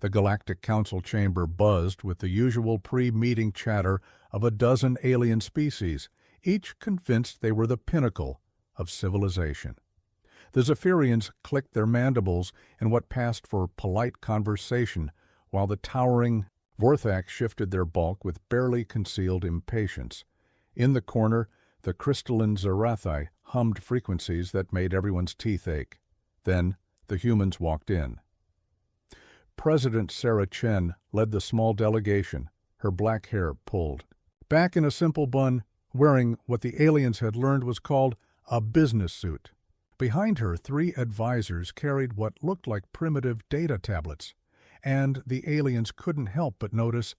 The Galactic Council chamber buzzed with the usual pre-meeting chatter of a dozen alien species, each convinced they were the pinnacle of civilization. The Zephyrians clicked their mandibles in what passed for polite conversation, while the towering Vorthak shifted their bulk with barely concealed impatience. In the corner, the crystalline Zarathi hummed frequencies that made everyone's teeth ache. Then the humans walked in. President Sarah Chen led the small delegation, her black hair pulled. Back in a simple bun, wearing what the aliens had learned was called a business suit. Behind her, 3 advisors carried what looked like primitive data tablets, and the aliens couldn't help but notice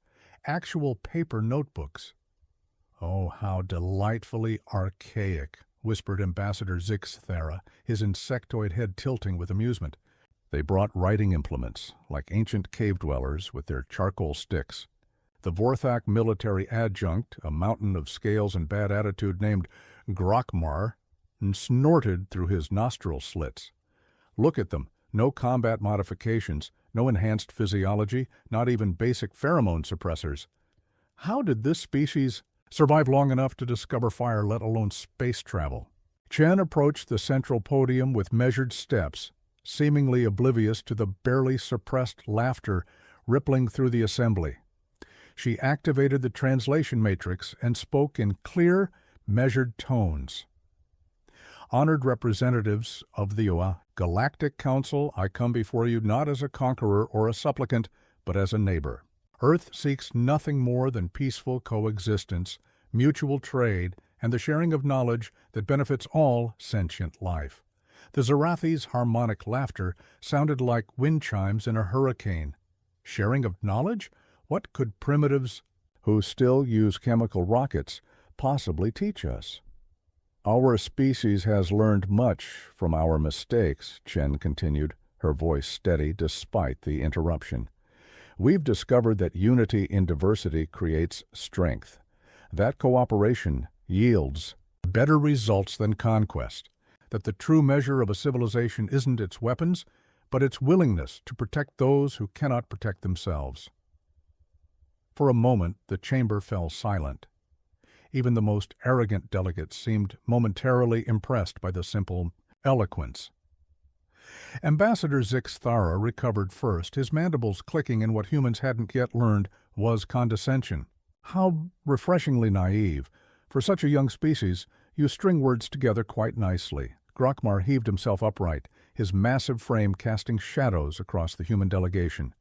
actual paper notebooks. "Oh, how delightfully archaic," whispered Ambassador Zixthera, his insectoid head tilting with amusement. They brought writing implements, like ancient cave-dwellers with their charcoal sticks. The Vorthak military adjunct, a mountain of scales and bad attitude named Grokmar, snorted through his nostril slits. Look at them. No combat modifications, no enhanced physiology, not even basic pheromone suppressors. How did this species survive long enough to discover fire, let alone space travel? Chen approached the central podium with measured steps, seemingly oblivious to the barely suppressed laughter rippling through the assembly. She activated the translation matrix and spoke in clear, measured tones. "Honored representatives of the Galactic Council, I come before you not as a conqueror or a supplicant, but as a neighbor. Earth seeks nothing more than peaceful coexistence, mutual trade, and the sharing of knowledge that benefits all sentient life." The Zarathi's harmonic laughter sounded like wind chimes in a hurricane. Sharing of knowledge? What could primitives who still use chemical rockets possibly teach us? "Our species has learned much from our mistakes," Chen continued, her voice steady despite the interruption. "We've discovered that unity in diversity creates strength. That cooperation yields better results than conquest. That the true measure of a civilization isn't its weapons, but its willingness to protect those who cannot protect themselves." For a moment, the chamber fell silent. Even the most arrogant delegates seemed momentarily impressed by the simple eloquence. Ambassador Zixthara recovered first, his mandibles clicking in what humans hadn't yet learned was condescension. How refreshingly naive. For such a young species, you string words together quite nicely. Grokmar heaved himself upright, his massive frame casting shadows across the human delegation.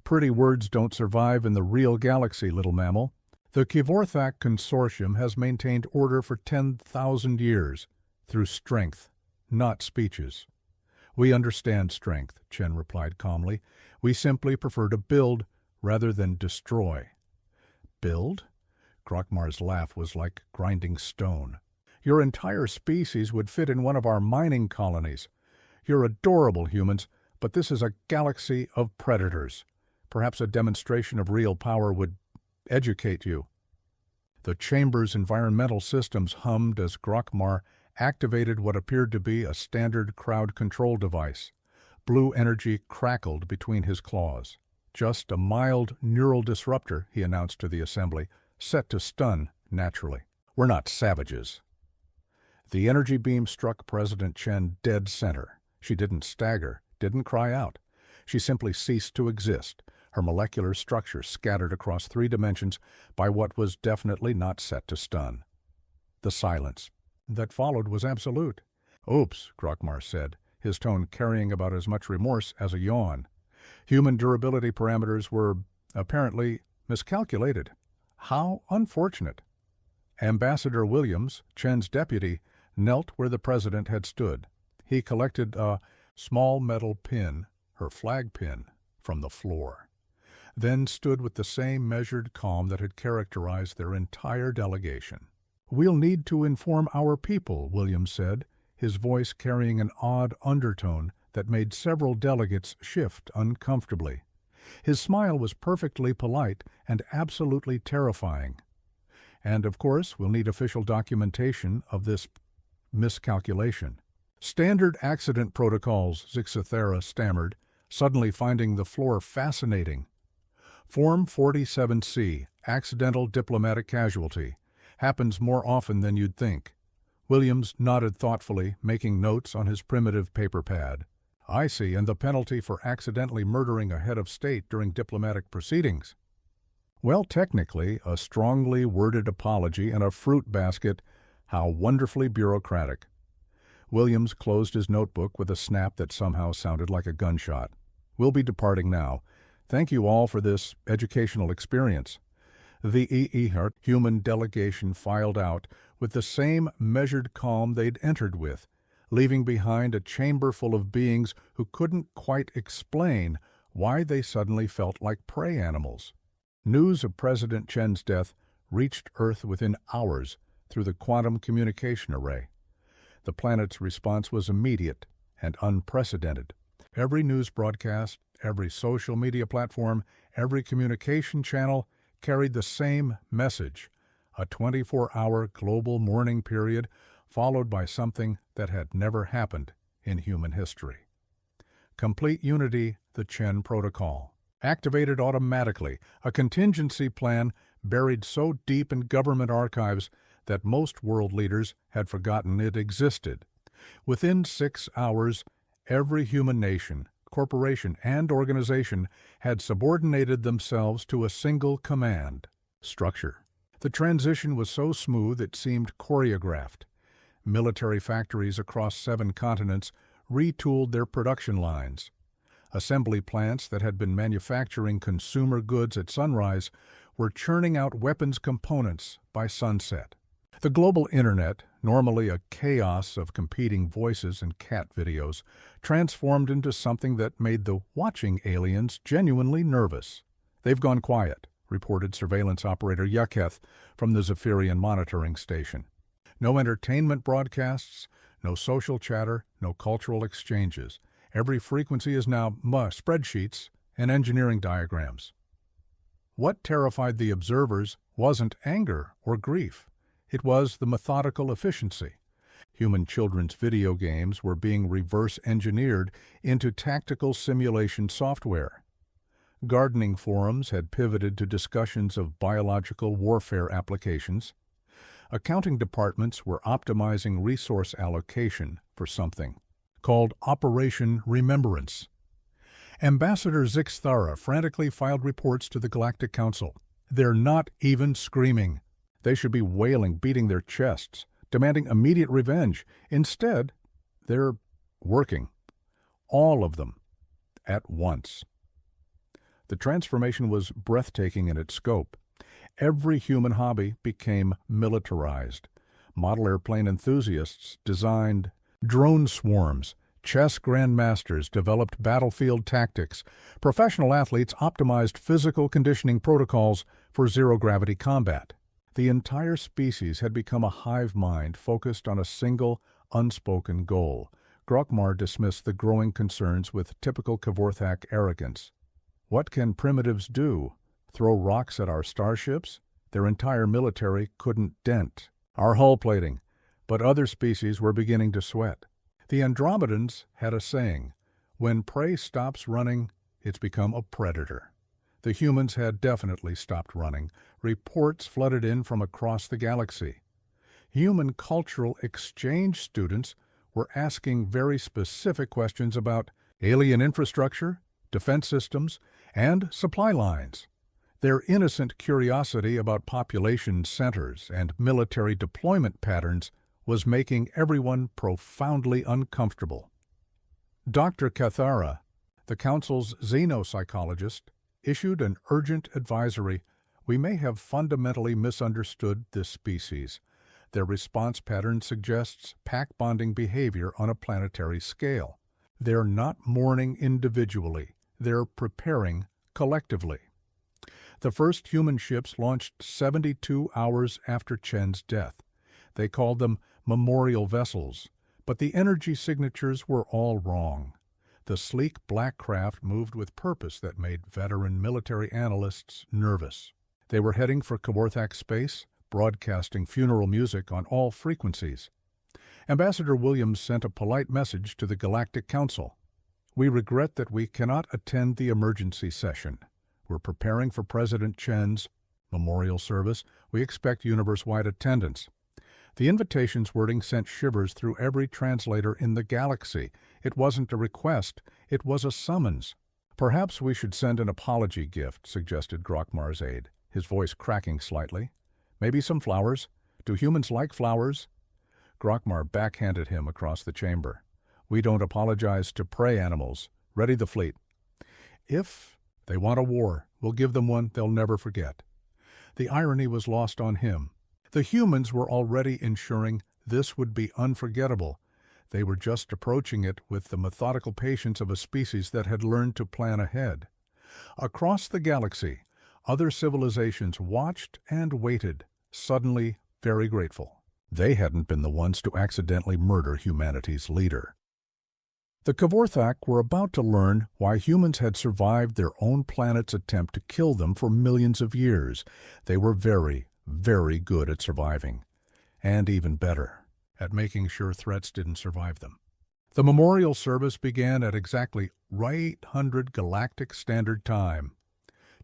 "Pretty words don't survive in the real galaxy, little mammal. The Kivorthak Consortium has maintained order for 10,000 years, through strength, not speeches." "We understand strength," Chen replied calmly. "We simply prefer to build rather than destroy." "Build?" Grokmar's laugh was like grinding stone. "Your entire species would fit in one of our mining colonies. You're adorable, humans, but this is a galaxy of predators. Perhaps a demonstration of real power would educate you." The chamber's environmental systems hummed as Grokmar activated what appeared to be a standard crowd control device. Blue energy crackled between his claws. "Just a mild neural disruptor," he announced to the assembly, "set to stun naturally. We're not savages." The energy beam struck President Chen dead center. She didn't stagger, didn't cry out. She simply ceased to exist, her molecular structure scattered across 3 dimensions by what was definitely not set to stun. The silence that followed was absolute. "Oops," Grokmar said, his tone carrying about as much remorse as a yawn. Human durability parameters were, apparently, miscalculated. How unfortunate. Ambassador Williams, Chen's deputy, knelt where the president had stood. He collected a small metal pin, her flag pin, from the floor, then stood with the same measured calm that had characterized their entire delegation. "We'll need to inform our people," Williams said, his voice carrying an odd undertone that made several delegates shift uncomfortably. His smile was perfectly polite and absolutely terrifying. "And, of course, we'll need official documentation of this miscalculation." "Standard accident protocols," Zixithera stammered, suddenly finding the floor fascinating. Form 47C, accidental diplomatic casualty, happens more often than you'd think. Williams nodded thoughtfully, making notes on his primitive paper pad. I see, and the penalty for accidentally murdering a head of state during diplomatic proceedings. Well, technically, a strongly worded apology and a fruit basket. How wonderfully bureaucratic. Williams closed his notebook with a snap that somehow sounded like a gunshot. We'll be departing now. Thank you all for this educational experience. The EEHART human delegation filed out with the same measured calm they'd entered with, leaving behind a chamber full of beings who couldn't quite explain why they suddenly felt like prey animals. News of President Chen's death reached Earth within hours through the quantum communication array. The planet's response was immediate and unprecedented. Every news broadcast, every social media platform, every communication channel carried the same message: a 24-hour global mourning period followed by something that had never happened in human history. Complete unity, the Chen Protocol. Activated automatically, a contingency plan buried so deep in government archives that most world leaders had forgotten it existed. Within 6 hours, every human nation, corporation, and organization had subordinated themselves to a single command structure. The transition was so smooth it seemed choreographed. Military factories across 7 continents retooled their production lines. Assembly plants that had been manufacturing consumer goods at sunrise were churning out weapons components by sunset. The global internet, normally a chaos of competing voices and cat videos, transformed into something that made the watching aliens genuinely nervous. "They've gone quiet," reported surveillance operator Yaketh from the Zephyrian monitoring station. No entertainment broadcasts, no social chatter, no cultural exchanges. Every frequency is now spreadsheets and engineering diagrams. What terrified the observers wasn't anger or grief. It was the methodical efficiency. Human children's video games were being reverse-engineered into tactical simulation software. Gardening forums had pivoted to discussions of biological warfare applications. Accounting departments were optimizing resource allocation for something called Operation Remembrance. Ambassador Zixthara frantically filed reports to the Galactic Council. They're not even screaming. They should be wailing, beating their chests, demanding immediate revenge. Instead, they're working. All of them. At once. The transformation was breathtaking in its scope. Every human hobby became militarized. Model airplane enthusiasts designed drone swarms. Chess grandmasters developed battlefield tactics. Professional athletes optimized physical conditioning protocols for zero-gravity combat. The entire species had become a hive mind focused on a single, unspoken goal. Grokmar dismissed the growing concerns with typical Kavorthak arrogance. What can primitives do? Throw rocks at our starships? Their entire military couldn't dent our hull plating, but other species were beginning to sweat. The Andromedans had a saying: when prey stops running, it's become a predator. The humans had definitely stopped running. Reports flooded in from across the galaxy. Human cultural exchange students were asking very specific questions about alien infrastructure, defense systems, and supply lines. Their innocent curiosity about population centers and military deployment patterns was making everyone profoundly uncomfortable. Dr. Cathara, the Council's xenopsychologist, issued an urgent advisory. We may have fundamentally misunderstood this species. Their response pattern suggests pack-bonding behavior on a planetary scale. They're not mourning individually. They're preparing collectively. The first human ships launched 72 hours after Chen's death. They called them memorial vessels, but the energy signatures were all wrong. The sleek black craft moved with purpose that made veteran military analysts nervous. They were heading for Kavorthak space, broadcasting funeral music on all frequencies. Ambassador Williams sent a polite message to the Galactic Council. We regret that we cannot attend the emergency session. We're preparing for President Chen's memorial service. We expect universe-wide attendance. The invitation's wording sent shivers through every translator in the galaxy. It wasn't a request, it was a summons. Perhaps we should send an apology gift, suggested Grokmar's aide, his voice cracking slightly. Maybe some flowers? Do humans like flowers? Grokmar backhanded him across the chamber. We don't apologize to prey animals. Ready the fleet. If they want a war, we'll give them one they'll never forget. The irony was lost on him. The humans were already ensuring this would be unforgettable. They were just approaching it with the methodical patience of a species that had learned to plan ahead. Across the galaxy, other civilizations watched and waited, suddenly very grateful. They hadn't been the ones to accidentally murder humanity's leader. The Kvorthak were about to learn why humans had survived their own planet's attempt to kill them for millions of years. They were very, very good at surviving, and even better at making sure threats didn't survive them. The memorial service began at exactly 800 Galactic Standard Time.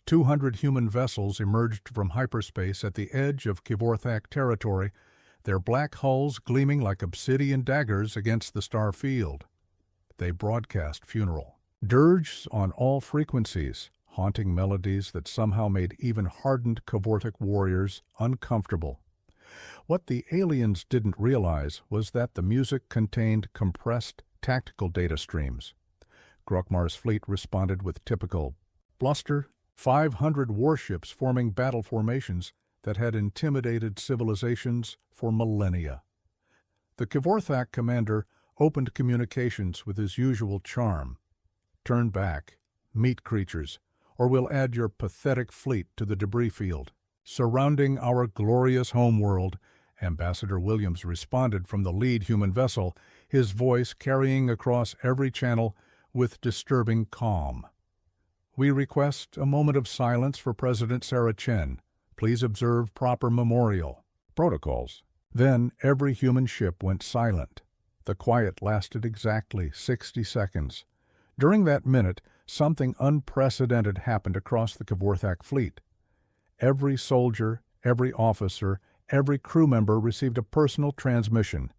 200 human vessels emerged from hyperspace at the edge of Kvorthak territory, their black hulls gleaming like obsidian daggers against the star field. They broadcast funeral dirges on all frequencies, haunting melodies that somehow made even hardened Kvorthak warriors uncomfortable. What the aliens didn't realize was that the music contained compressed tactical data streams. Grokmar's fleet responded with typical bluster, 500 warships forming battle formations that had intimidated civilizations for millennia. The Kvorthak commander opened communications with his usual charm. Turn back, meat creatures, or we'll add your pathetic fleet to the debris field. Surrounding our glorious homeworld, Ambassador Williams responded from the lead human vessel, his voice carrying across every channel with disturbing calm. We request a moment of silence for President Sarah Chen. Please observe proper memorial protocols. Then every human ship went silent. The quiet lasted exactly 60 seconds. During that minute, something unprecedented happened across the Kvorthak fleet. Every soldier, every officer, every crew member received a personal transmission.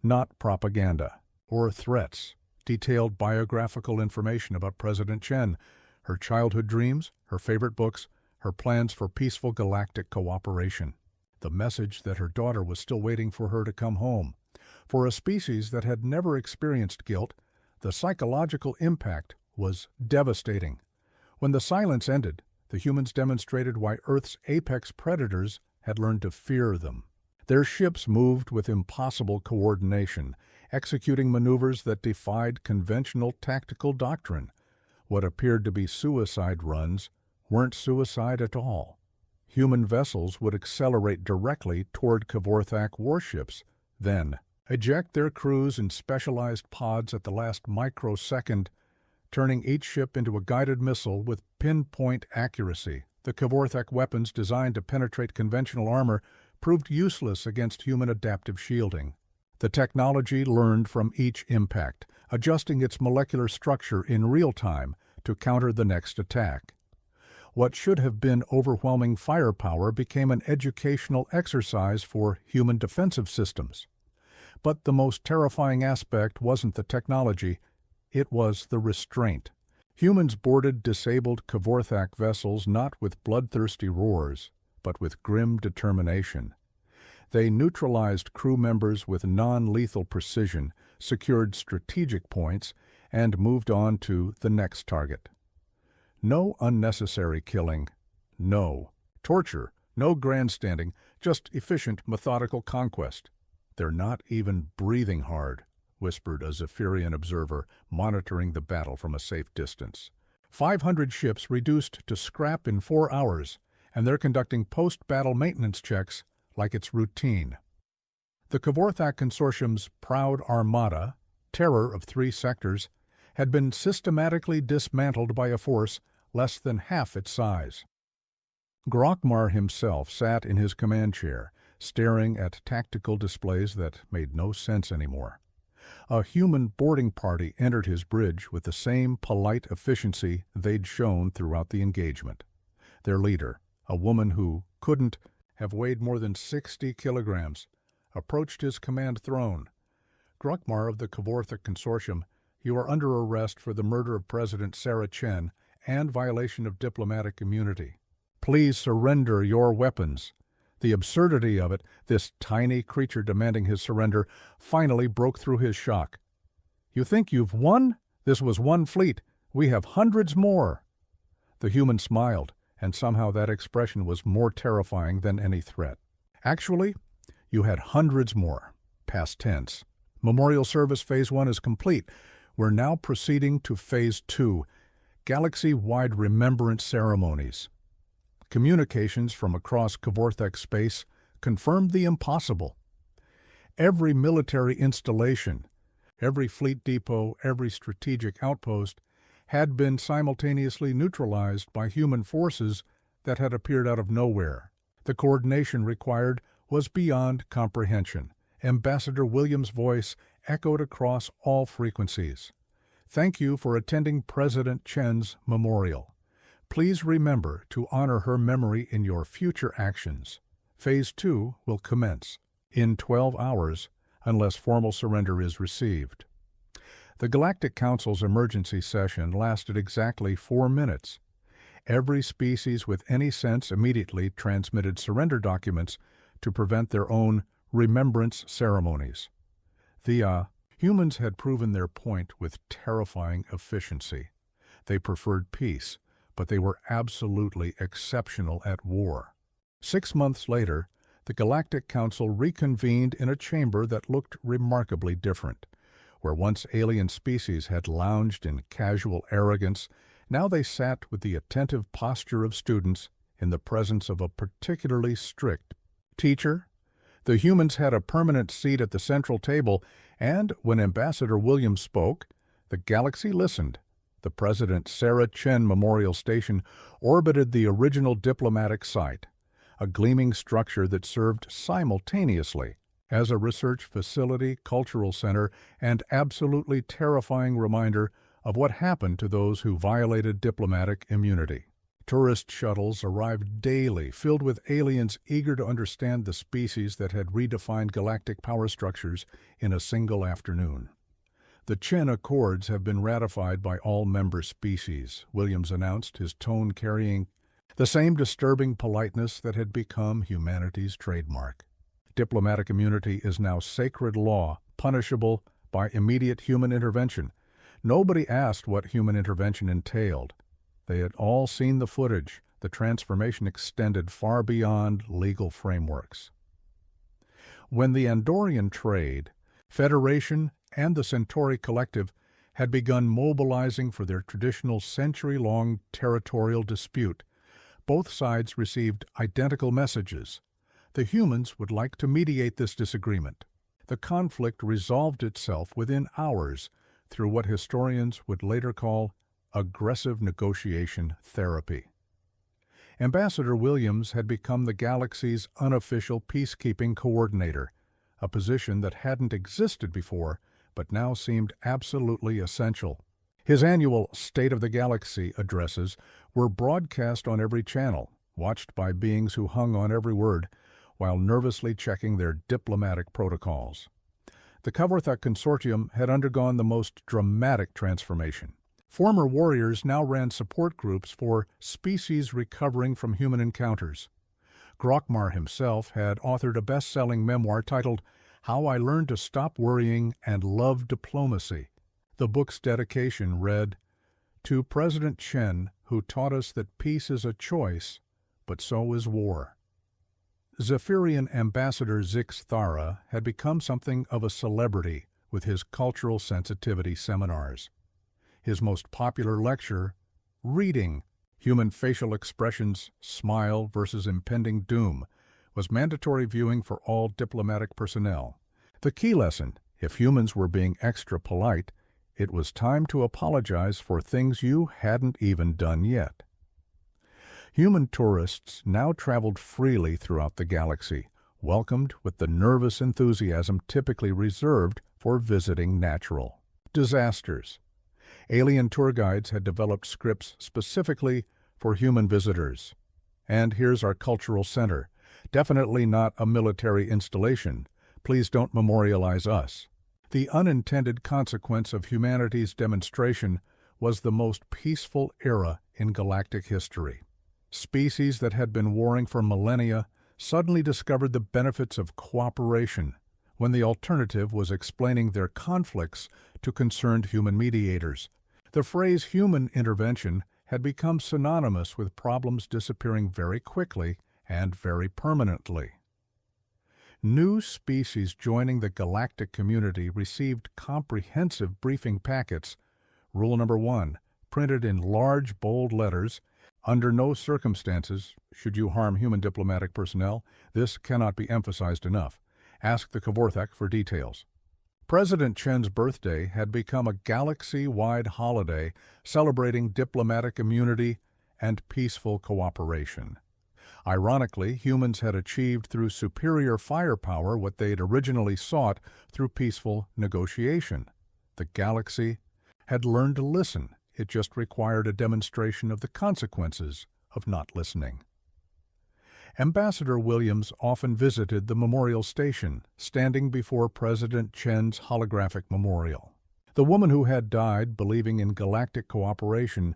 Not propaganda or threats, detailed biographical information about President Chen, her childhood dreams, her favorite books, her plans for peaceful galactic cooperation. The message that her daughter was still waiting for her to come home. For a species that had never experienced guilt, the psychological impact was devastating. When the silence ended, the humans demonstrated why Earth's apex predators had learned to fear them. Their ships moved with impossible coordination, executing maneuvers that defied conventional tactical doctrine. What appeared to be suicide runs weren't suicide at all. Human vessels would accelerate directly toward Kvorthak warships, then eject their crews in specialized pods at the last microsecond, turning each ship into a guided missile with pinpoint accuracy. The Kvorthak weapons designed to penetrate conventional armor proved useless against human adaptive shielding. The technology learned from each impact, adjusting its molecular structure in real time to counter the next attack. What should have been overwhelming firepower became an educational exercise for human defensive systems. But the most terrifying aspect wasn't the technology, it was the restraint. Humans boarded disabled Kvorthak vessels not with bloodthirsty roars, but with grim determination. They neutralized crew members with non-lethal precision, secured strategic points, and moved on to the next target. No unnecessary killing, no torture, no grandstanding, just efficient, methodical conquest. "They're not even breathing hard," whispered a Zephyrian observer, monitoring the battle from a safe distance. 500 ships reduced to scrap in 4 hours, and they're conducting post-battle maintenance checks like it's routine. The Kvorthak Consortium's proud armada, terror of 3 sectors, had been systematically dismantled by a force less than half its size. Grokmar himself sat in his command chair, staring at tactical displays that made no sense anymore. A human boarding party entered his bridge with the same polite efficiency they'd shown throughout the engagement. Their leader, a woman who couldn't have weighed more than 60 kilograms, approached his command throne. Grokmar of the Kavortha Consortium, you are under arrest for the murder of President Sarah Chen and violation of diplomatic immunity. Please surrender your weapons. The absurdity of it, this tiny creature demanding his surrender, finally broke through his shock. You think you've won? This was one fleet. We have hundreds more. The human smiled, and somehow that expression was more terrifying than any threat. Actually, you had hundreds more. Past tense. Memorial Service Phase 1 is complete. We're now proceeding to Phase 2, galaxy-wide remembrance ceremonies. Communications from across Kavorthek space confirmed the impossible. Every military installation, every fleet depot, every strategic outpost had been simultaneously neutralized by human forces that had appeared out of nowhere. The coordination required was beyond comprehension. Ambassador Williams' voice echoed across all frequencies. Thank you for attending President Chen's memorial. Please remember to honor her memory in your future actions. Phase 2 will commence in 12 hours unless formal surrender is received. The Galactic Council's emergency session lasted exactly 4 minutes. Every species with any sense immediately transmitted surrender documents to prevent their own remembrance ceremonies. The humans had proven their point with terrifying efficiency. They preferred peace, but they were absolutely exceptional at war. 6 months later, the Galactic Council reconvened in a chamber that looked remarkably different. Where once alien species had lounged in casual arrogance, now they sat with the attentive posture of students in the presence of a particularly strict teacher. The humans had a permanent seat at the central table, and when Ambassador Williams spoke, the galaxy listened. The President Sarah Chen Memorial Station orbited the original diplomatic site, a gleaming structure that served simultaneously as a research facility, cultural center, and absolutely terrifying reminder of what happened to those who violated diplomatic immunity. Tourist shuttles arrived daily, filled with aliens eager to understand the species that had redefined galactic power structures in a single afternoon. The Chen Accords have been ratified by all member species, Williams announced, his tone carrying the same disturbing politeness that had become humanity's trademark. Diplomatic immunity is now sacred law, punishable by immediate human intervention. Nobody asked what human intervention entailed. They had all seen the footage. The transformation extended far beyond legal frameworks. When the Andorian trade, Federation, and the Centauri Collective had begun mobilizing for their traditional century-long territorial dispute, both sides received identical messages. The humans would like to mediate this disagreement. The conflict resolved itself within hours through what historians would later call aggressive negotiation therapy. Ambassador Williams had become the galaxy's unofficial peacekeeping coordinator, a position that hadn't existed before but now seemed absolutely essential. His annual State of the Galaxy addresses were broadcast on every channel, watched by beings who hung on every word while nervously checking their diplomatic protocols. The Kavorthek Consortium had undergone the most dramatic transformation. Former warriors now ran support groups for species recovering from human encounters. Grokmar himself had authored a best-selling memoir titled How I Learned to Stop Worrying and Love Diplomacy. The book's dedication read, "To President Chen, who taught us that peace is a choice, but so is war." Zephyrian Ambassador Zix Thara had become something of a celebrity with his cultural sensitivity seminars. His most popular lecture, Reading Human Facial Expressions, Smile versus Impending Doom, was mandatory viewing for all diplomatic personnel. The key lesson, if humans were being extra polite, it was time to apologize for things you hadn't even done yet. Human tourists now traveled freely throughout the galaxy, welcomed with the nervous enthusiasm typically reserved for visiting natural disasters. Alien tour guides had developed scripts specifically for human visitors. And here's our cultural center. Definitely not a military installation. Please don't memorialize us. The unintended consequence of humanity's demonstration was the most peaceful era in galactic history. Species that had been warring for millennia suddenly discovered the benefits of cooperation when the alternative was explaining their conflicts to concerned human mediators. The phrase human intervention had become synonymous with problems disappearing very quickly and very permanently. New species joining the galactic community received comprehensive briefing packets. Rule number 1, printed in large, bold letters, under no circumstances should you harm human diplomatic personnel. This cannot be emphasized enough. Ask the Kvorthak for details. President Chen's birthday had become a galaxy-wide holiday celebrating diplomatic immunity and peaceful cooperation. Ironically, humans had achieved through superior firepower what they'd originally sought through peaceful negotiation. The galaxy had learned to listen. It just required a demonstration of the consequences of not listening. Ambassador Williams often visited the memorial station, standing before President Chen's holographic memorial. The woman who had died believing in galactic cooperation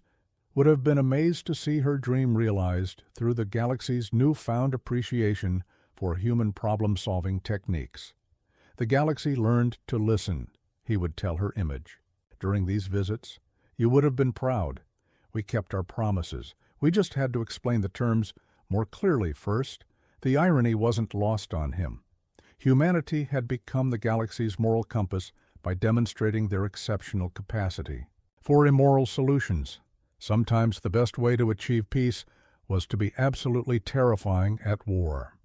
would have been amazed to see her dream realized through the galaxy's newfound appreciation for human problem-solving techniques. The galaxy learned to listen, he would tell her image. During these visits, you would have been proud. We kept our promises. We just had to explain the terms more clearly first. The irony wasn't lost on him. Humanity had become the galaxy's moral compass by demonstrating their exceptional capacity for immoral solutions. Sometimes the best way to achieve peace was to be absolutely terrifying at war.